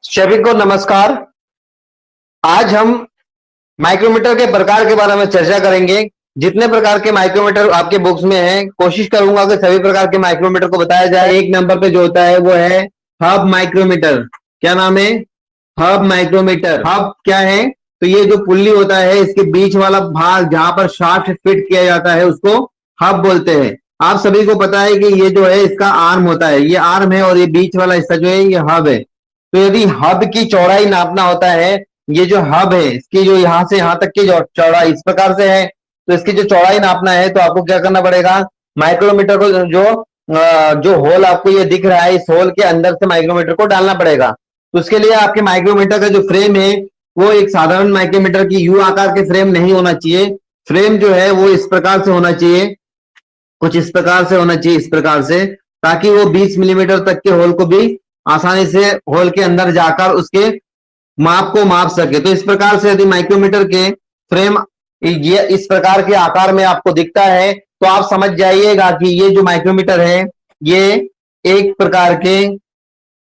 सभी को नमस्कार। आज हम माइक्रोमीटर के प्रकार के बारे में चर्चा करेंगे। जितने प्रकार के माइक्रोमीटर आपके बुक्स में हैं, कोशिश करूंगा कि सभी प्रकार के माइक्रोमीटर को बताया जाए। एक नंबर पे जो होता है वो है हब माइक्रोमीटर। क्या नाम है? Hub micrometer. हब क्या है? तो ये जो पुल्ली होता है, इसके बीच वाला भाग जहां पर शाफ्ट फिट किया जाता है उसको हब बोलते हैं। आप सभी को पता है कि ये जो है इसका आर्म होता है, ये आर्म है, और ये बीच वाला हिस्सा जो है ये हब है। तो यदि हब की चौड़ाई नापना होता है, ये जो हब है इसकी जो यहां से यहां तक की जो चौड़ाई इस प्रकार से है, तो इसकी जो चौड़ाई नापना है तो आपको क्या करना पड़ेगा? माइक्रोमीटर को जो होल आपको ये दिख रहा है, इस होल के अंदर से माइक्रोमीटर को डालना पड़ेगा। तो उसके लिए आपके माइक्रोमीटर का जो फ्रेम है वो एक साधारण माइक्रोमीटर की यू आकार के फ्रेम नहीं होना चाहिए। फ्रेम जो है वो इस प्रकार से होना चाहिए, कुछ इस प्रकार से होना चाहिए, इस प्रकार से, ताकि वो 20 मिलीमीटर तक के होल को भी आसानी से होल के अंदर जाकर उसके माप को माप सके। तो इस प्रकार से यदि माइक्रोमीटर के फ्रेम ये इस प्रकार के आकार में आपको दिखता है तो आप समझ जाइएगा कि ये जो माइक्रोमीटर है ये एक प्रकार के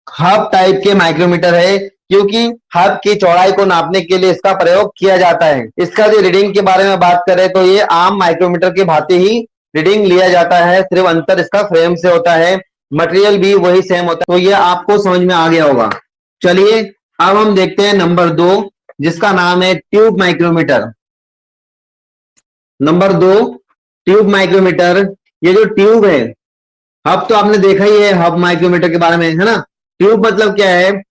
हब टाइप के माइक्रोमीटर है, क्योंकि हब की चौड़ाई को नापने के लिए इसका प्रयोग किया जाता है। इसका जो रीडिंग के बारे में बात करें तो ये आम माइक्रोमीटर के भांति ही रीडिंग लिया जाता है, सिर्फ अंतर इसका फ्रेम से होता है, मटेरियल भी वही सेम होता है। तो ये आपको समझ में आ गया होगा। चलिए अब हम देखते हैं नंबर 2, जिसका नाम है tube micrometer. Number 2 tube micrometer. ये जो ट्यूब है, हब तो आपने देखा ही है हब माइक्रोमीटर के बारे में, है ना? ट्यूब मतलब क्या है?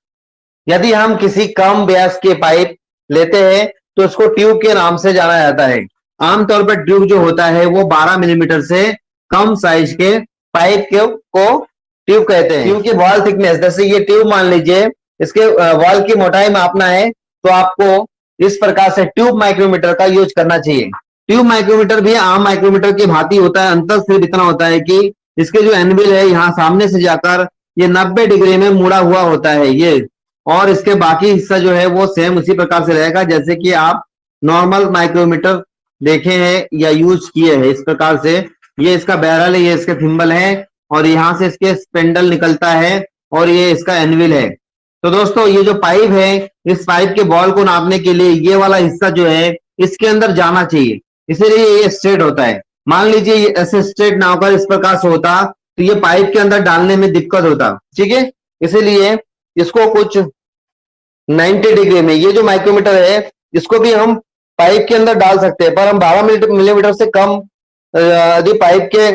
यदि हम किसी कम व्यास के पाइप लेते हैं तो उसको ट्यूब के नाम से जाना जाता है। आमतौर पर ट्यूब जो होता है वो 12 मिलीमीटर से कम साइज के पाइप को ट्यूब कहते हैं। ट्यूब की वॉल थिकनेस, जैसे ये ट्यूब मान लीजिए, इसके वॉल की मोटाई मापना है तो आपको इस प्रकार से ट्यूब माइक्रोमीटर का यूज करना चाहिए। ट्यूब माइक्रोमीटर भी आम माइक्रोमीटर की भांति होता है, अंतर सिर्फ इतना होता है कि इसके जो एनविल है यहाँ सामने से जाकर ये 90 डिग्री में मुड़ा हुआ होता है ये, और इसके बाकी हिस्सा जो है वो सेम उसी प्रकार से रहेगा जैसे कि आप नॉर्मल माइक्रोमीटर देखे हैं या यूज किए हैं। इस प्रकार से ये इसका बैरल है, ये इसके थिम्बल है, और यहाँ से इसके स्पेंडल निकलता है, और ये इसका एनविल है। तो दोस्तों ये जो पाइप है, इस पाइप के बॉल को नापने के लिए ये वाला हिस्सा जो है इसके अंदर जाना चाहिए, इसीलिए ये स्ट्रेट होता है। मान लीजिए ये ऐसे स्ट्रेट ना होकर इस प्रकार से होता तो ये पाइप के अंदर डालने में दिक्कत होता, ठीक है? इसीलिए इसको कुछ 90 डिग्री में, ये जो माइक्रोमीटर है इसको भी हम पाइप के अंदर डाल सकते हैं, पर हम 12 मिलीमीटर से कम यदि पाइप के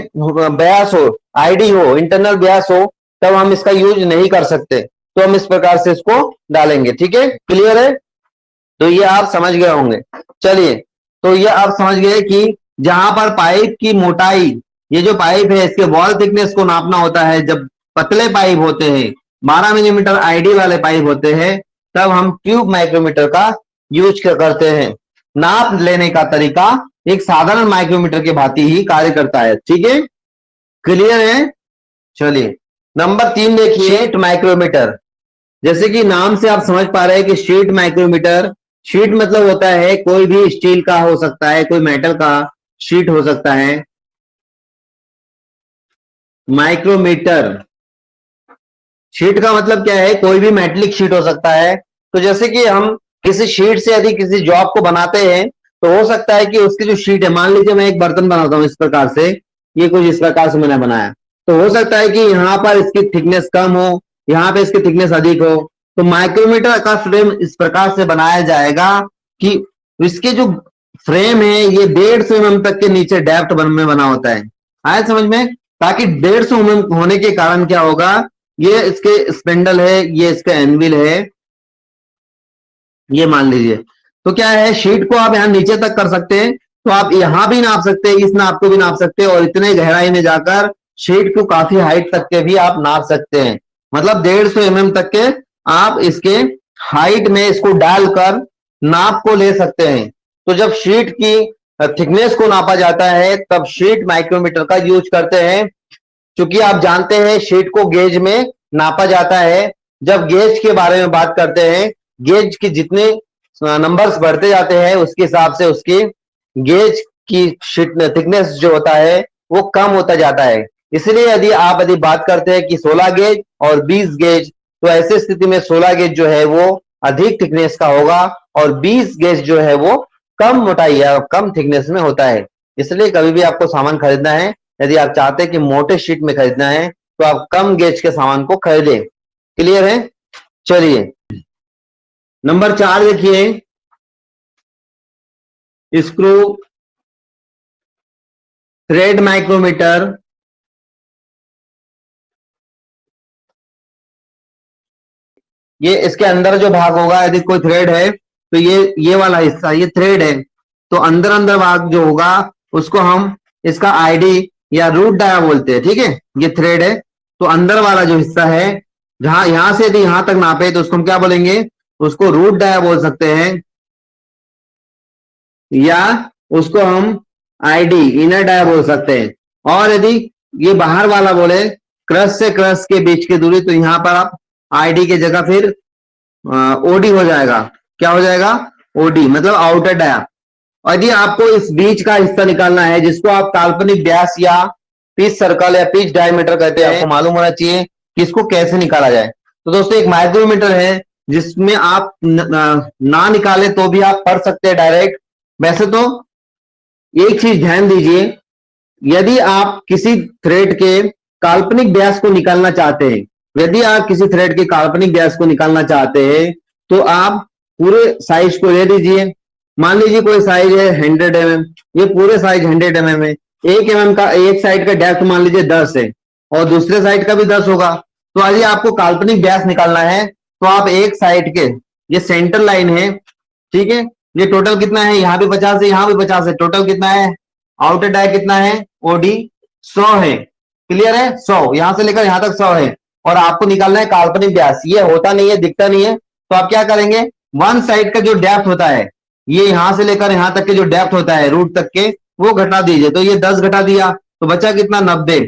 व्यास हो, आईडी हो, इंटरनल व्यास हो, तब हम इसका यूज नहीं कर सकते। तो हम इस प्रकार से इसको डालेंगे, ठीक है? क्लियर है? तो ये आप समझ गए होंगे। चलिए, तो ये आप समझ गए कि जहां पर पाइप की मोटाई, ये जो पाइप है इसके वॉल थिकनेस को नापना होता है, जब पतले पाइप होते हैं, 12 मिलीमीटर आईडी वाले पाइप होते हैं, तब हम ट्यूब माइक्रोमीटर का यूज करते हैं। नाप लेने का तरीका एक साधारण माइक्रोमीटर के भांति ही कार्य करता है, ठीक है? क्लियर है? चलिए नंबर 3 देखिए, शीट माइक्रोमीटर। जैसे कि नाम से आप समझ पा रहे हैं कि शीट माइक्रोमीटर, शीट मतलब होता है कोई भी स्टील का हो सकता है, कोई मेटल का शीट हो सकता है। माइक्रोमीटर शीट का मतलब क्या है? कोई भी मेटलिक शीट हो सकता है। तो जैसे कि हम किसी शीट से यदि किसी जॉब को बनाते हैं तो हो सकता है कि उसकी जो शीट है, मान लीजिए मैं एक बर्तन बनाता हूं इस प्रकार से, ये कुछ इस प्रकार से मैंने बनाया, तो हो सकता है कि यहाँ पर इसकी थिकनेस कम हो, यहाँ पे इसकी थिकनेस अधिक हो। तो माइक्रोमीटर का फ्रेम इस प्रकार से बनाया जाएगा कि इसके जो फ्रेम है ये 150 mm तक के नीचे डेप्थ में बना होता है। आया समझ में? ताकि 150 mm होने के कारण क्या होगा, ये इसके स्पेंडल है, ये इसका एनविल है, ये मान लीजिए। तो क्या है, शीट को आप यहां नीचे तक कर सकते हैं, तो आप यहां भी नाप सकते हैं, इस नाप को भी नाप सकते हैं, और इतने गहराई में जाकर शीट को काफी हाइट तक के भी आप नाप सकते हैं। मतलब 150 mm तक के आप इसके हाइट में इसको डालकर नाप को ले सकते हैं। तो जब शीट की थिकनेस को नापा जाता है तब शीट माइक्रोमीटर का यूज करते हैं। क्योंकि आप जानते हैं शीट को गेज में नापा जाता है। जब गेज के बारे में बात करते हैं, गेज के जितने नंबर्स बढ़ते जाते हैं उसके हिसाब से उसकी गेज की शीट थिकनेस जो होता है वो कम होता जाता है। इसलिए यदि बात करते हैं कि 16 गेज और 20 गेज, तो ऐसे स्थिति में 16 गेज जो है वो अधिक थिकनेस का होगा और 20 गेज जो है वो कम मोटाई या कम थिकनेस में होता है। इसलिए कभी भी आपको सामान खरीदना है, यदि आप चाहते हैं कि मोटे शीट में खरीदना है तो आप कम गेज के सामान को खरीदें। क्लियर है? चलिए नंबर 4 देखिए, स्क्रू थ्रेड माइक्रोमीटर। ये इसके अंदर जो भाग होगा, यदि कोई थ्रेड है तो ये वाला हिस्सा ये थ्रेड है, तो अंदर अंदर भाग जो होगा उसको हम इसका आईडी या रूट डाया बोलते हैं। ठीक है, ये थ्रेड है, तो अंदर वाला जो हिस्सा है जहां यहां से यदि यहां तक नापे तो उसको हम क्या बोलेंगे, उसको रूट डाया बोल सकते हैं, या उसको हम आईडी इनर डाया बोल सकते हैं। और यदि ये बाहर वाला बोले क्रश से क्रश के बीच की दूरी, तो यहां पर आप आईडी की जगह फिर ओडी हो जाएगा। क्या हो जाएगा? ओडी मतलब आउटर डाया। और यदि आपको इस बीच का हिस्सा निकालना है जिसको आप काल्पनिक व्यास या पिच सर्कल या पिच डायमीटर कहते हैं, आपको मालूम होना चाहिए कि इसको कैसे निकाला जाए। तो दोस्तों एक माइक्रोमीटर है जिसमें आप ना निकाले तो भी आप पढ़ सकते हैं डायरेक्ट। वैसे तो एक चीज ध्यान दीजिए, यदि आप किसी थ्रेड के काल्पनिक व्यास को निकालना चाहते हैं, यदि आप किसी थ्रेड के काल्पनिक व्यास को निकालना चाहते हैं तो आप पूरे साइज को ले लीजिए। मान लीजिए कोई साइज है 100 mm, ये पूरे साइज 100 mm है। 1 mm का एक साइड का डेप्थ मान लीजिए 10 है और दूसरे साइड का भी 10 होगा। तो यदि आपको काल्पनिक व्यास निकालना है तो आप एक साइड के, ये सेंटर लाइन है, ठीक है, ये टोटल कितना है, यहाँ भी 50 है यहाँ भी 50 है, टोटल कितना है, आउटर डाय कितना है, ओडी 100 है। क्लियर है? 100 यहां से लेकर यहां तक 100 है और आपको निकालना है काल्पनिक व्यास। ये होता नहीं है, दिखता नहीं है, तो आप क्या करेंगे, वन साइड का जो डेप्थ होता है, ये यहां से लेकर यहां तक के जो डेप्थ होता है रूट तक के, वो घटा दीजिए। तो ये 10 घटा दिया तो बचा कितना, 90।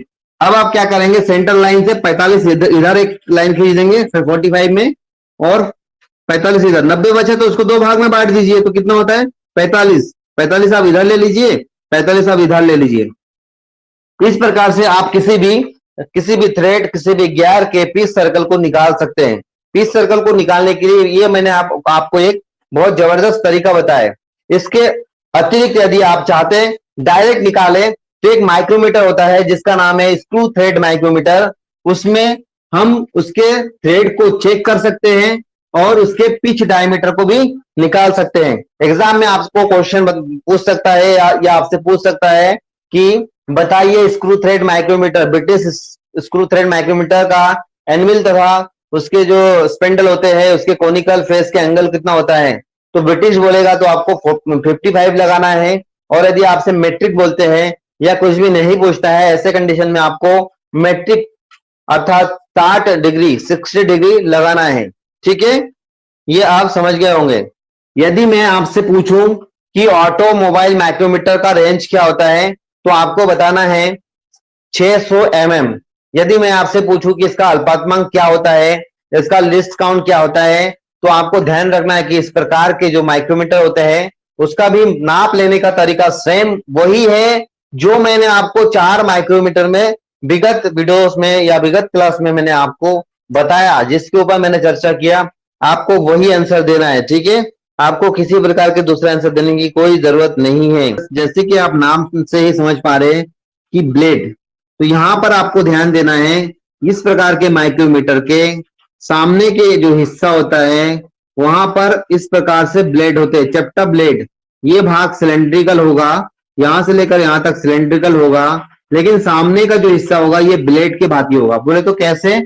अब आप क्या करेंगे, सेंटर लाइन से 45 इधर एक लाइन खींच देंगे, फिर 45 में और 45 इधर, 90 बचे तो उसको दो भाग में बांट दीजिए। तो कितना होता है, 45। 45 आप इधर ले लीजिए, 45 आप इधर ले लीजिए। इस प्रकार से आप किसी भी थ्रेड, किसी भी गियर के पिच सर्कल को निकाल सकते हैं। पिच सर्कल को निकालने के लिए ये मैंने आपको एक बहुत जबरदस्त तरीका बताया। इसके अतिरिक्त यदि आप चाहते हैं डायरेक्ट निकाले तो एक माइक्रोमीटर होता है जिसका नाम है स्क्रू थ्रेड माइक्रोमीटर। उसमें हम उसके थ्रेड को चेक कर सकते हैं और उसके पिच डायमीटर को भी निकाल सकते हैं। एग्जाम में आपको क्वेश्चन पूछ सकता है या आपसे पूछ सकता है कि बताइए screw thread micrometer, British screw thread micrometer का एनविल तथा उसके जो स्पेंडल होते हैं उसके कोनिकल फेस के एंगल कितना होता है। तो ब्रिटिश बोलेगा तो आपको 55 लगाना है, और यदि आपसे मेट्रिक बोलते हैं या कुछ भी नहीं पूछता है, ऐसे कंडीशन में आपको मेट्रिक अर्थात 60 डिग्री लगाना है। ठीक है, ये आप समझ गए होंगे। यदि मैं आपसे पूछूं कि ऑटोमोबाइल माइक्रोमीटर का रेंज क्या होता है तो आपको बताना है 600 mm। यदि मैं आपसे पूछूं कि इसका अल्पात्मक क्या होता है, इसका लिस्ट काउंट क्या होता है, तो आपको ध्यान रखना है कि इस प्रकार के जो माइक्रोमीटर होते हैं उसका भी नाप लेने का तरीका सेम वही है जो मैंने आपको 4 माइक्रोमीटर में विगत वीडियोस में या विगत क्लास में मैंने आपको बताया, जिसके ऊपर मैंने चर्चा किया। आपको वही आंसर देना है। ठीक है, आपको किसी प्रकार के दूसरे आंसर देने की कोई जरूरत नहीं है। जैसे कि आप नाम से ही समझ पा रहे हैं कि ब्लेड, तो यहां पर आपको ध्यान देना है इस प्रकार के माइक्रोमीटर के सामने के जो हिस्सा होता है वहां पर इस प्रकार से ब्लेड होते हैं, चपटा ब्लेड। ये भाग सिलेंड्रिकल होगा, यहां से लेकर यहां तक सिलेंड्रिकल होगा, लेकिन सामने का जो हिस्सा होगा ये ब्लेड के भांति होगा। बोले तो कैसे,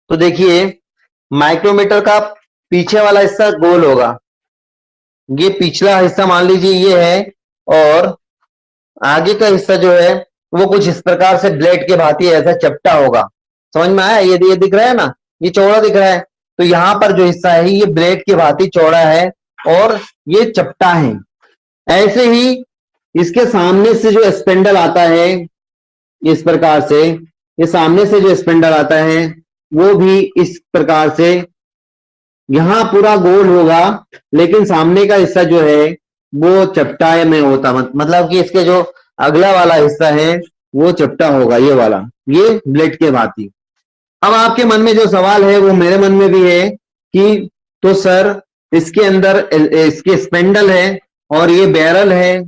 तो देखिए माइक्रोमीटर का पीछे वाला हिस्सा गोल होगा, ये पिछला हिस्सा मान लीजिए ये है, और आगे का हिस्सा जो है वो कुछ इस प्रकार से ब्लेड के भांति ऐसा चपटा होगा। समझ में आया? ये दिख रहा है ना, ये चौड़ा दिख रहा है, तो यहां पर जो हिस्सा है ये ब्लेड के भांति चौड़ा है और ये चपटा है। ऐसे ही इसके सामने से जो स्पेंडल आता है इस प्रकार से, ये सामने से जो स्पेंडल आता है वो भी इस प्रकार से यहां पूरा गोल होगा, लेकिन सामने का हिस्सा जो है वो चपटा में होता, मतलब कि इसके जो अगला वाला हिस्सा है वो चपटा होगा, ये वाला, ये ब्लेड के भांति। अब आपके मन में जो सवाल है वो मेरे मन में भी है कि तो सर इसके अंदर इसके स्पेंडल है और ये बैरल है,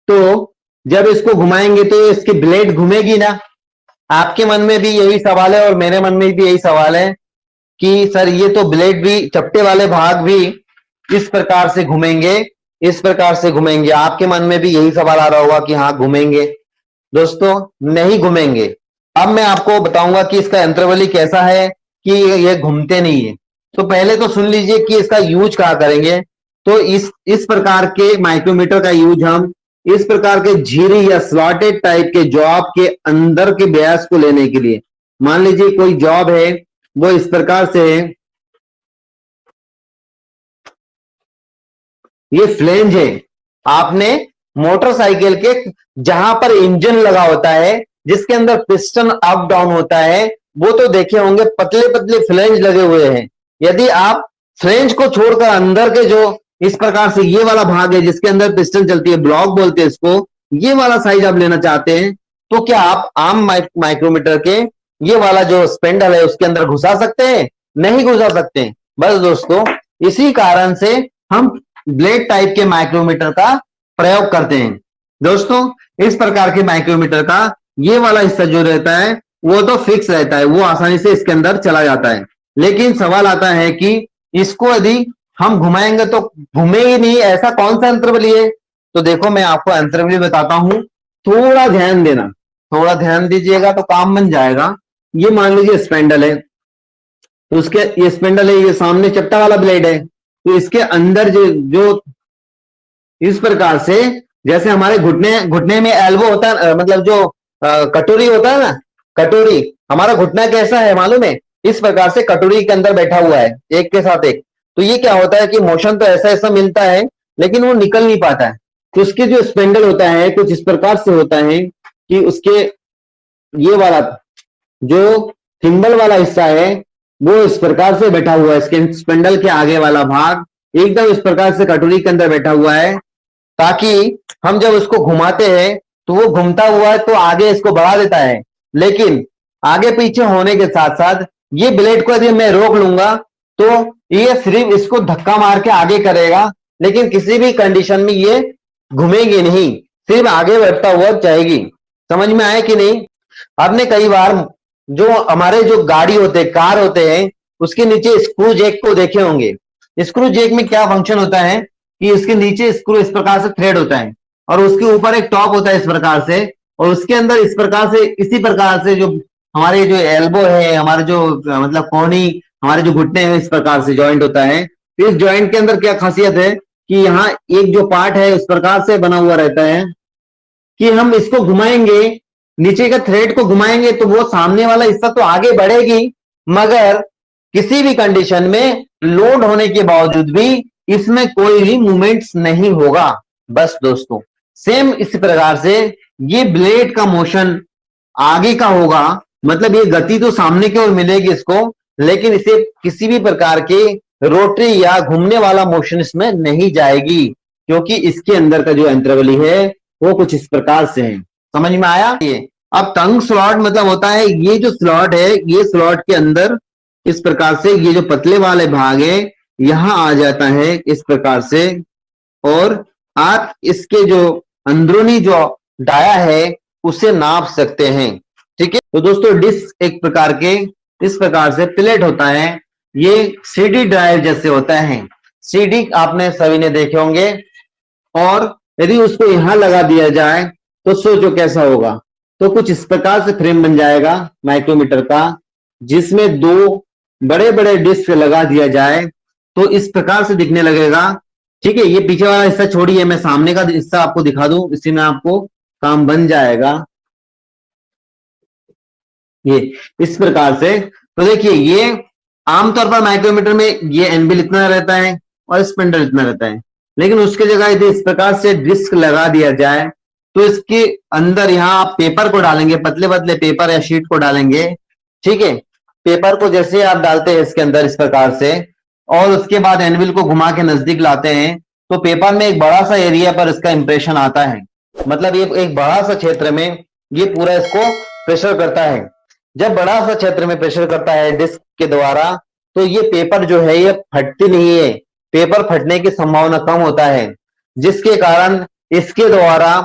तो जब इसको घुमाएंगे तो इसकी ब्लेड घूमेगी ना। आपके मन में भी यही सवाल है और मेरे मन में भी यही सवाल है कि सर ये तो ब्लेड भी, चपटे वाले भाग भी इस प्रकार से घूमेंगे, इस प्रकार से घूमेंगे। आपके मन में भी यही सवाल आ रहा होगा कि हाँ घूमेंगे। दोस्तों नहीं घूमेंगे। अब मैं आपको बताऊंगा कि इसका यंत्रावली कैसा है कि ये घूमते नहीं है। तो पहले तो सुन लीजिए कि इसका यूज कहाँ करेंगे। तो इस प्रकार के माइक्रोमीटर का यूज हम इस प्रकार के झिरी या स्लॉटेड टाइप के जॉब के अंदर के व्यास को लेने के लिए, मान लीजिए कोई जॉब है वो इस प्रकार से है, ये फ्लेंज है। आपने मोटरसाइकिल के जहां पर इंजन लगा होता है, जिसके अंदर पिस्टन अप डाउन होता है, वो तो देखे होंगे पतले पतले फ्लेंज लगे हुए हैं। यदि आप फ्लेंज को छोड़कर अंदर के जो इस प्रकार से ये वाला भाग है जिसके अंदर पिस्टन चलती है, ब्लॉक बोलते हैं इसको, ये वाला साइज आप लेना चाहते हैं, तो क्या आप आम माइक्रोमीटर के ये वाला जो स्पेंडल है उसके अंदर घुसा सकते हैं? नहीं घुसा सकते हैं। बस दोस्तों इसी कारण से हम ब्लेड टाइप के माइक्रोमीटर का प्रयोग करते हैं। दोस्तों इस प्रकार के माइक्रोमीटर का ये वाला हिस्सा जो रहता है वो तो फिक्स रहता है, वो आसानी से इसके अंदर चला जाता है। लेकिन सवाल आता है कि इसको यदि हम घुमाएंगे तो घूमेगी नहीं, ऐसा कौन सा यंत्रावली है? तो देखो मैं आपको यंत्रावली बताता हूं, थोड़ा ध्यान देना, थोड़ा ध्यान दीजिएगा तो काम बन जाएगा। ये मान लीजिए स्पेंडल है, तो उसके ये स्पेंडल है, ये सामने चपटा वाला ब्लेड है, तो इसके अंदर जो इस प्रकार से जैसे हमारे घुटने घुटने में एल्बो होता है, मतलब जो कटोरी होता है ना, कटोरी, हमारा घुटना कैसा है मालूम है? इस प्रकार से कटोरी के अंदर बैठा हुआ है एक के साथ एक। तो ये क्या होता है कि मोशन तो ऐसा ऐसा मिलता है लेकिन वो निकल नहीं पाता है। तो उसके जो स्पेंडल होता है कुछ इस प्रकार से होता है कि उसके ये वाला जो थिम्बल वाला हिस्सा है वो इस प्रकार से बैठा हुआ है, इसके स्पेंडल के आगे वाला भाग एकदम इस प्रकार से कटोरी के अंदर बैठा हुआ है, ताकि हम जब उसको घुमाते हैं तो वो घूमता हुआ है तो आगे इसको बढ़ा देता है। लेकिन आगे पीछे होने के साथ साथ ये ब्लेड को यदि मैं रोक लूंगा तो ये सिर्फ इसको धक्का मार के आगे करेगा, लेकिन किसी भी कंडीशन में ये घूमेगी नहीं, सिर्फ आगे बढ़ता हुआ जाएगी। समझ में आए कि नहीं? आपने कई बार जो हमारे जो गाड़ी होते हैं, कार होते हैं, उसके नीचे स्क्रू जैक को देखे होंगे। स्क्रू जैक में क्या फंक्शन होता है कि इसके नीचे स्क्रू इस प्रकार से थ्रेड होता है और उसके ऊपर एक टॉप होता है इस प्रकार से, और उसके अंदर इस प्रकार से इसी प्रकार से जो हमारे जो एल्बो है, हमारे जो मतलब कोहनी, हमारे जो घुटने हैं, इस प्रकार से जॉइंट होता है। तो इस जॉइंट के अंदर क्या खासियत है कि यहाँ एक जो पार्ट है उस प्रकार से बना हुआ रहता है कि हम इसको घुमाएंगे, नीचे का थ्रेड को घुमाएंगे तो वो सामने वाला हिस्सा तो आगे बढ़ेगी, मगर किसी भी कंडीशन में लोड होने के बावजूद भी इसमें कोई भी मूवमेंट्स नहीं होगा। बस दोस्तों सेम इसी प्रकार से ये ब्लेड का मोशन आगे का होगा, मतलब ये गति तो सामने की ओर मिलेगी इसको, लेकिन इसे किसी भी प्रकार के रोटरी या घूमने वाला मोशन इसमें नहीं जाएगी, क्योंकि इसके अंदर का जो यंत्रावली है वो कुछ इस प्रकार से है। समझ में आया? ये अब टंग स्लॉट मतलब होता है ये जो स्लॉट है, ये स्लॉट के अंदर इस प्रकार से ये जो पतले वाले भाग है यहां आ जाता है इस प्रकार से, और आप इसके जो अंदरूनी जो डाया है उसे नाप सकते हैं। ठीक है, तो दोस्तों डिस्क एक प्रकार के इस प्रकार से प्लेट होता है, ये सीडी ड्राइव जैसे होता है। सीडी आपने सभी ने देखे होंगे, और यदि उसको यहां लगा दिया जाए तो सोचो कैसा होगा। तो कुछ इस प्रकार से फ्रेम बन जाएगा माइक्रोमीटर का, जिसमें दो बड़े बड़े डिस्क लगा दिया जाए तो इस प्रकार से दिखने लगेगा। ठीक है, ये पीछे वाला हिस्सा छोड़िए, मैं सामने का हिस्सा आपको दिखा दूं, इसी में आपको काम बन जाएगा। ये इस प्रकार से, तो देखिए ये आमतौर पर माइक्रोमीटर में ये एनबिल इतना रहता है और स्पेंडल इतना रहता है, लेकिन उसके जगह यदि इस प्रकार से डिस्क लगा दिया जाए तो इसके अंदर यहाँ आप पेपर को डालेंगे, पतले पतले पेपर या शीट को डालेंगे। ठीक है, पेपर को जैसे आप डालते हैं इसके अंदर इस प्रकार से, और उसके बाद एनविल को घुमा के नजदीक लाते हैं, तो पेपर में एक बड़ा सा एरिया पर इसका इंप्रेशन आता है, मतलब ये एक बड़ा सा क्षेत्र में ये पूरा इसको प्रेशर करता है। जब बड़ा सा क्षेत्र में प्रेशर करता है डिस्क के द्वारा, तो ये पेपर जो है ये फटती नहीं है, पेपर फटने की संभावना कम होता है, जिसके कारण इसके द्वारा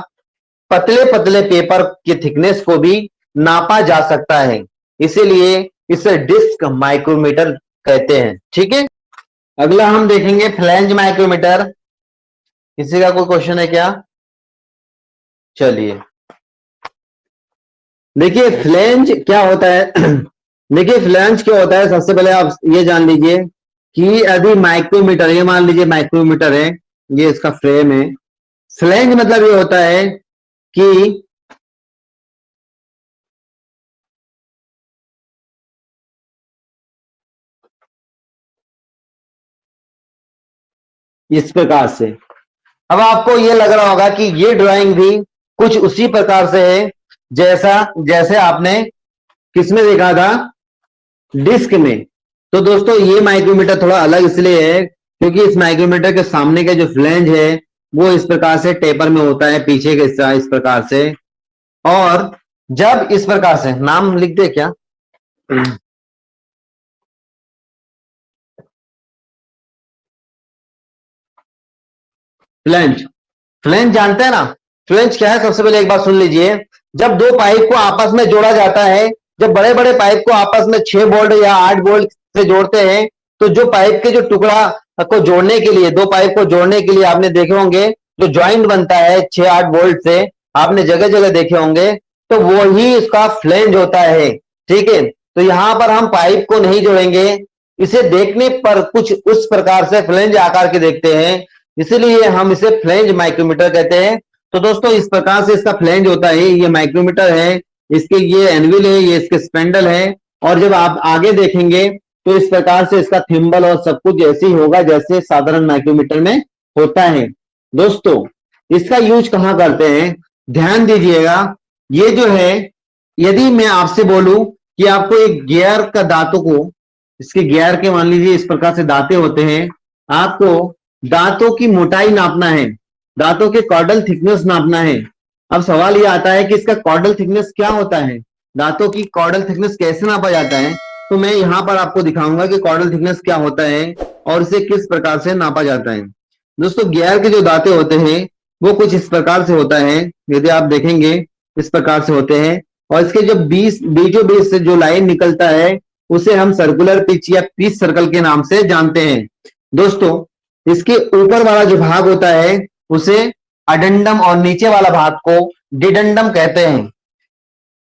पतले पतले पेपर की थिकनेस को भी नापा जा सकता है, इसीलिए इसे डिस्क माइक्रोमीटर कहते हैं। ठीक है, अगला हम देखेंगे फ्लैंज माइक्रोमीटर। किसी का कोई क्वेश्चन है क्या? चलिए देखिए फ्लैंज क्या होता है। देखिए फ्लैंज क्या होता है, सबसे पहले आप ये जान लीजिए कि यदि माइक्रोमीटर, ये मान लीजिए माइक्रोमीटर है, ये इसका फ्रेम है। फ्लैंज मतलब ये होता है कि इस प्रकार से, अब आपको ये लग रहा होगा कि ये ड्राइंग भी कुछ उसी प्रकार से है जैसा जैसे आपने किसमें देखा था, डिस्क में। तो दोस्तों ये माइक्रोमीटर थोड़ा अलग इसलिए है क्योंकि इस माइक्रोमीटर के सामने का जो फ्लैंज है वो इस प्रकार से टेपर में होता है, पीछे के हिस्सा इस प्रकार से, और जब इस प्रकार से, नाम लिख दे क्या, फ्लैंज, फ्लैंज जानते हैं ना, फ्लैंज क्या है? सबसे पहले एक बात सुन लीजिए, जब दो पाइप को आपस में जोड़ा जाता है, जब बड़े बड़े पाइप को आपस में 6 बोल्ट या 8 बोल्ट से जोड़ते हैं, तो जो पाइप के जो टुकड़ा को जोड़ने के लिए, दो पाइप को जोड़ने के लिए आपने देखे होंगे जो ज्वाइंट बनता है 6-8 बोल्ट से, आपने जगह जगह देखे होंगे, तो वो ही इसका फ्लैंज होता है। ठीक है, तो यहां पर हम पाइप को नहीं जोड़ेंगे, इसे देखने पर कुछ उस प्रकार से फ्लैंज आकार के देखते हैं, इसीलिए हम इसे फ्लैंज माइक्रोमीटर कहते हैं। तो दोस्तों इस प्रकार से इसका फ्लैंज होता है, ये माइक्रोमीटर है, इसके ये एनविल है, ये इसके स्पेंडल है, और जब आप आगे देखेंगे तो इस प्रकार से इसका थिम्बल और सब कुछ ऐसे ही होगा जैसे साधारण माइक्रोमीटर में होता है। दोस्तों इसका यूज कहां करते हैं, ध्यान दीजिएगा, ये जो है, यदि मैं आपसे बोलूं कि आपको एक गियर का दांतों को, इसके गियर के मान लीजिए इस प्रकार से दांतें होते हैं, आपको दांतों की मोटाई नापना है, दांतों के कॉर्डल थिकनेस नापना है। अब सवाल यह आता है कि इसका कॉर्डल थिकनेस क्या होता है, दांतों की कॉर्डल थिकनेस कैसे नापा जाता है, तो मैं यहां पर आपको दिखाऊंगा कि कॉर्डल थिकनेस क्या होता है और इसे किस प्रकार से नापा जाता है। दोस्तों गियर के जो दांतें होते हैं वो कुछ इस प्रकार से होता है, यदि आप देखेंगे इस प्रकार से होते हैं, और इसके जो बीचों बीच से जो लाइन निकलता है उसे हम सर्कुलर पिच या पिच सर्कल के नाम से जानते हैं। दोस्तों इसके ऊपर वाला जो भाग होता है उसे अडेंडम और नीचे वाला भाग को डिडेंडम कहते हैं।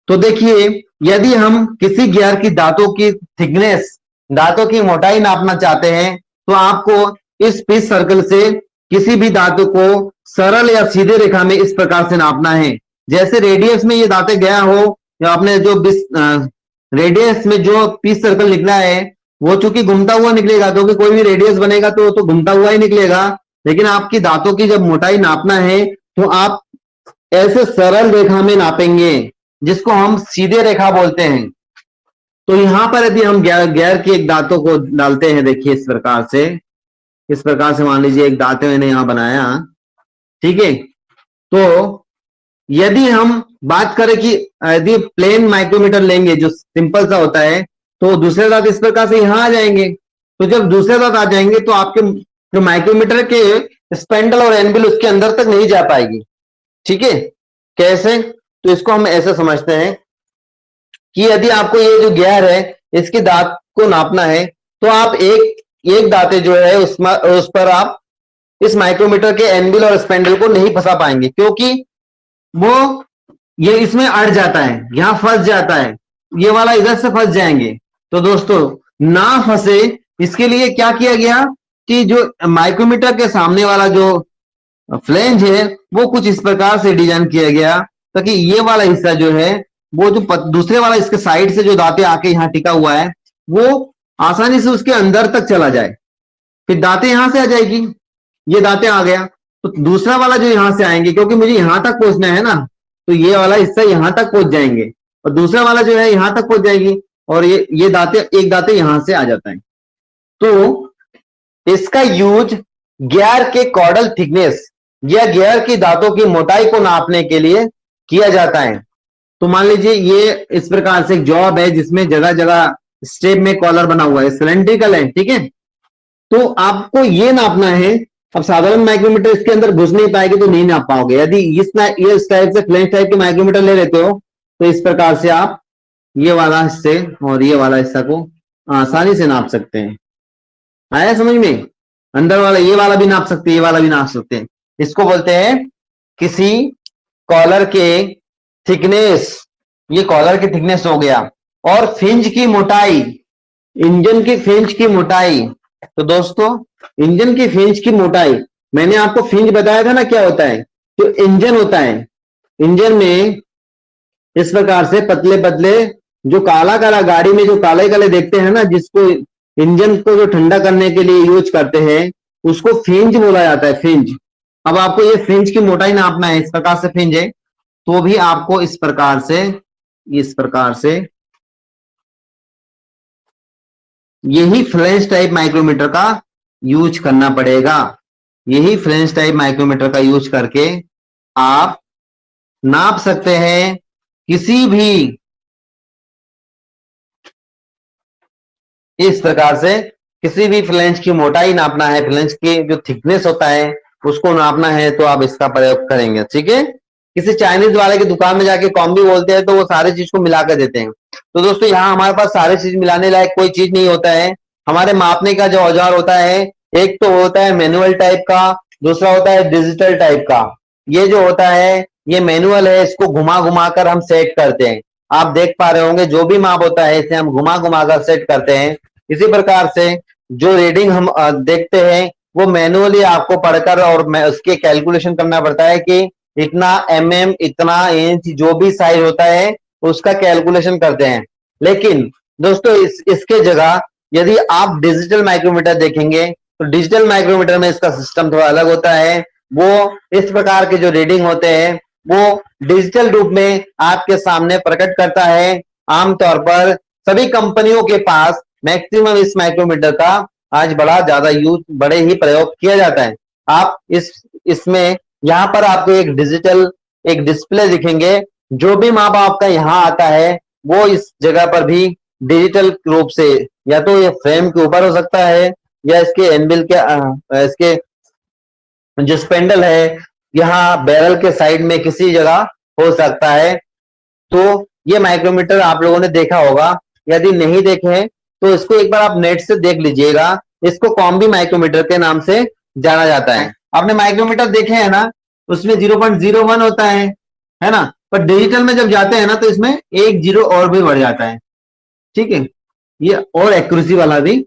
तो देखिए यदि हम किसी गियर की दांतों की थिकनेस, दांतों की मोटाई नापना चाहते हैं, तो आपको इस पिच सर्कल से किसी भी दांतों को सरल या सीधे रेखा में इस प्रकार से नापना है, जैसे रेडियस में ये दांतें गया हो, या आपने जो रेडियस में जो पिच सर्कल निकला है वो चूंकि घूमता हुआ निकलेगा, क्योंकि कोई भी रेडियस बनेगा तो घूमता हुआ ही निकलेगा, लेकिन आपकी दांतों की जब मोटाई नापना है तो आप ऐसे सरल रेखा में नापेंगे जिसको हम सीधे रेखा बोलते हैं। तो यहां पर यदि हम गैर के एक दांतों को डालते हैं, देखिए इस प्रकार से, इस प्रकार से मान लीजिए एक दांत मैंने यहां बनाया, ठीक है, तो यदि हम बात करें कि यदि प्लेन माइक्रोमीटर लेंगे जो सिंपल सा होता है, तो दूसरे दांत इस प्रकार से यहां आ जाएंगे, तो जब दूसरे दांत आ जाएंगे तो आपके जो माइक्रोमीटर के स्पेंडल और एनविल उसके अंदर तक नहीं जा पाएगी। ठीक है, कैसे? तो इसको हम ऐसे समझते हैं कि यदि आपको ये जो गियर है इसके दांत को नापना है, तो आप एक दांते जो है उस पर आप इस माइक्रोमीटर के एनविल और स्पेंडल को नहीं फंसा पाएंगे, क्योंकि वो ये इसमें अड़ जाता है, यहां फंस जाता है, ये वाला इधर से फंस जाएंगे। तो दोस्तों ना फंसे इसके लिए क्या किया गया कि जो माइक्रोमीटर के सामने वाला जो फ्लैंज है वो कुछ इस प्रकार से डिजाइन किया गया ताकि ये वाला हिस्सा जो है वो जो दूसरे वाला इसके साइड से जो दांतें आके यहाँ टिका हुआ है वो आसानी से उसके अंदर तक चला जाए, फिर दांतें यहां से आ जाएगी, ये दांतें आ गया तो दूसरा वाला जो यहां से आएंगे, क्योंकि मुझे यहां तक पहुंचना है ना, तो ये वाला हिस्सा यहां तक पहुंच जाएंगे और दूसरा वाला जो है यहां तक पहुंच जाएगी, और ये दांतें, एक दांतें यहां से आ जाता है। तो इसका यूज गियर के कॉर्डल थिकनेस या गियर की दांतों की मोटाई को नापने के लिए किया जाता है। तो मान लीजिए ये इस प्रकार से एक जॉब है जिसमें जगह जगह स्टेप में कॉलर बना हुआ है, सिलेंड्रिकल है, ठीक है। तो आपको ये नापना है। अब साधारण माइक्रोमीटर इसके अंदर घुस नहीं पाएगी तो नहीं नाप पाओगे। यदि ये इस टाइप से फ्लेंज टाइप के माइक्रोमीटर ले लेते हो तो इस प्रकार से आप ये वाला हिस्से और ये वाला हिस्सा को आसानी से नाप सकते हैं। आया समझ में? अंदर वाला ये वाला भी नाप सकते हैं, ये वाला भी नाप सकते हैं। इसको बोलते हैं किसी कॉलर के थिकनेस, ये कॉलर की थिकनेस हो गया, और फिंज की मोटाई, इंजन की फिंज की मोटाई। तो दोस्तों इंजन की फिंज की मोटाई, मैंने आपको फिंज बताया था ना क्या होता है। जो इंजन होता है, इंजन में इस प्रकार से पतले पतले जो काला काला गाड़ी में जो काले काले देखते हैं ना, जिसको इंजन को जो ठंडा करने के लिए यूज करते हैं, उसको फिंज बोला जाता है, फिंज। अब आपको ये फिंज की मोटाई नापना है, इस प्रकार से फिंज है, तो भी आपको इस प्रकार से यही फ्लेंज टाइप माइक्रोमीटर का यूज करना पड़ेगा। यही फ्लेंज टाइप माइक्रोमीटर का यूज करके आप नाप सकते हैं किसी भी, इस प्रकार से किसी भी फ्लेंज की मोटाई नापना है, फ्लेंज की जो थिकनेस होता है उसको नापना है, तो आप इसका प्रयोग करेंगे, ठीक है। किसी चाइनीज वाले की दुकान में जाके कॉम्बी बोलते हैं तो वो सारी चीज को मिलाकर देते हैं। तो दोस्तों यहाँ हमारे पास सारी चीज मिलाने लायक कोई चीज नहीं होता है। हमारे मापने का जो औजार होता है, एक तो होता है मैनुअल टाइप का, दूसरा होता है डिजिटल टाइप का। ये जो होता है ये मैनुअल है, इसको घुमा घुमा कर हम सेट करते हैं। आप देख पा रहे होंगे जो भी माप होता है इसे हम घुमा घुमा कर सेट करते हैं। इसी प्रकार से जो रीडिंग हम देखते हैं वो मैनुअली आपको पढ़कर और उसके कैलकुलेशन करना पड़ता है कि इतना mm, इतना इंच, जो भी साइज होता है उसका कैलकुलेशन करते हैं। लेकिन दोस्तों इसके जगह यदि आप डिजिटल माइक्रोमीटर देखेंगे तो डिजिटल माइक्रोमीटर में इसका सिस्टम थोड़ा अलग होता है। वो इस प्रकार के जो रीडिंग होते हैं वो डिजिटल रूप में आपके सामने प्रकट करता है। आमतौर पर सभी कंपनियों के पास मैक्सिमम इस माइक्रोमीटर का आज ज्यादा यूज, बड़े ही प्रयोग किया जाता है। आप इसमें यहाँ पर आपको एक डिजिटल एक डिस्प्ले दिखेंगे। जो भी माप आपका यहाँ आता है वो इस जगह पर भी डिजिटल रूप से, या तो ये फ्रेम के ऊपर हो सकता है या इसके एनबिल के इसके जो स्पेंडल है यहाँ बैरल के साइड में किसी जगह हो सकता है। तो ये माइक्रोमीटर आप लोगों ने देखा होगा, यदि नहीं देखे तो इसको एक बार आप नेट से देख लीजिएगा। इसको कॉम्बी माइक्रोमीटर के नाम से जाना जाता है। आपने माइक्रोमीटर देखे हैं ना, उसमें 0.01 होता है ना, पर डिजिटल में जब जाते हैं ना तो इसमें एक जीरो और भी बढ़ जाता है, ठीक है। ये और एक्यूरेसी वाला भी,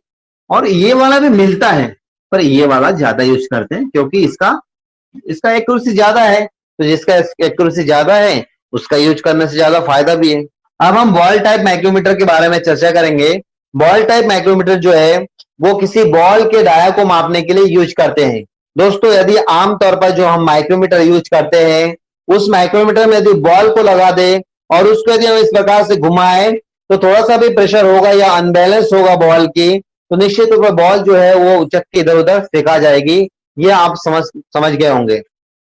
और ये वाला भी मिलता है, पर ये वाला ज्यादा यूज करते हैं क्योंकि इसका एक्यूरेसी ज्यादा है। तो जिसका एक्यूरेसी ज्यादा है उसका यूज करने से ज्यादा फायदा भी है। अब हम बॉल टाइप माइक्रोमीटर के बारे में चर्चा करेंगे। बॉल टाइप माइक्रोमीटर जो है वो किसी बॉल के डाया को मापने के लिए यूज करते हैं। दोस्तों यदि आमतौर पर जो हम माइक्रोमीटर यूज करते हैं उस माइक्रोमीटर में यदि बॉल को लगा दे और उसको यदि हम इस प्रकार से घुमाए तो थोड़ा सा भी प्रेशर होगा या अनबैलेंस होगा बॉल की, तो निश्चित रूप से बॉल जो है वो उचक के इधर उधर फेंका जाएगी। ये आप समझ गए होंगे,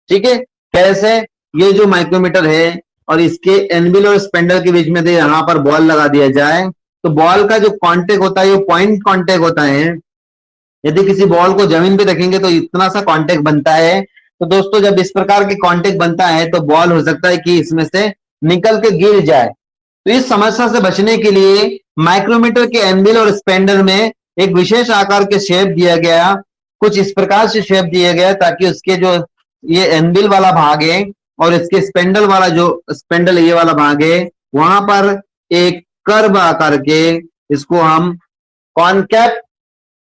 ठीक है। कैसे ये जो माइक्रोमीटर है और इसके एनबिल और स्पेंडल के बीच में यहाँ पर बॉल लगा दिया जाए तो बॉल का जो कांटेक्ट होता है वो पॉइंट कांटेक्ट होता है। यदि किसी बॉल को जमीन पे रखेंगे तो इतना सा कांटेक्ट बनता है। तो दोस्तों जब इस प्रकार के कांटेक्ट बनता है तो बॉल हो सकता है कि इसमें से निकल के गिर जाए। तो इस समस्या से बचने के लिए माइक्रोमीटर के एनबिल और स्पेंडल में एक विशेष आकार के शेप दिया गया, कुछ इस प्रकार से शेप दिया गया ताकि उसके जो ये एनबिल वाला भाग है और इसके स्पेंडल वाला जो स्पेंडल ये वाला भाग है वहां पर एक कर्व आकार के, इसको हम कॉनकेव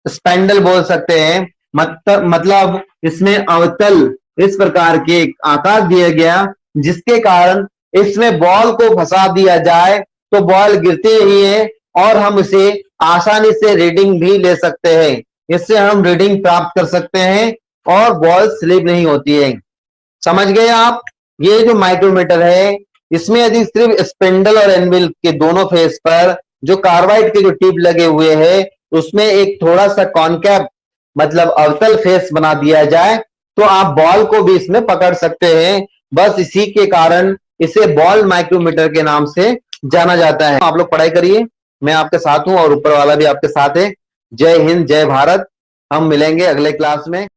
स्पेंडल बोल सकते हैं। मतलब इसमें अवतल इस प्रकार के आकार दिया गया जिसके कारण इसमें बॉल को फंसा दिया जाए तो बॉल गिरती नहीं है और हम इसे आसानी से रीडिंग भी ले सकते हैं। इससे हम रीडिंग प्राप्त कर सकते हैं और बॉल स्लिप नहीं होती है। समझ गए आप? ये जो माइक्रोमीटर है इसमें यदि सिर्फ स्पेंडल और एनविल के दोनों फेस पर जो कार्बाइड के जो टिप लगे हुए हैं उसमें एक थोड़ा सा कॉनकेव मतलब अवतल फेस बना दिया जाए तो आप बॉल को भी इसमें पकड़ सकते हैं। बस इसी के कारण इसे बॉल माइक्रोमीटर के नाम से जाना जाता है। आप लोग पढ़ाई करिए, मैं आपके साथ हूं और ऊपर वाला भी आपके साथ है। जय हिंद, जय भारत। हम मिलेंगे अगले क्लास में।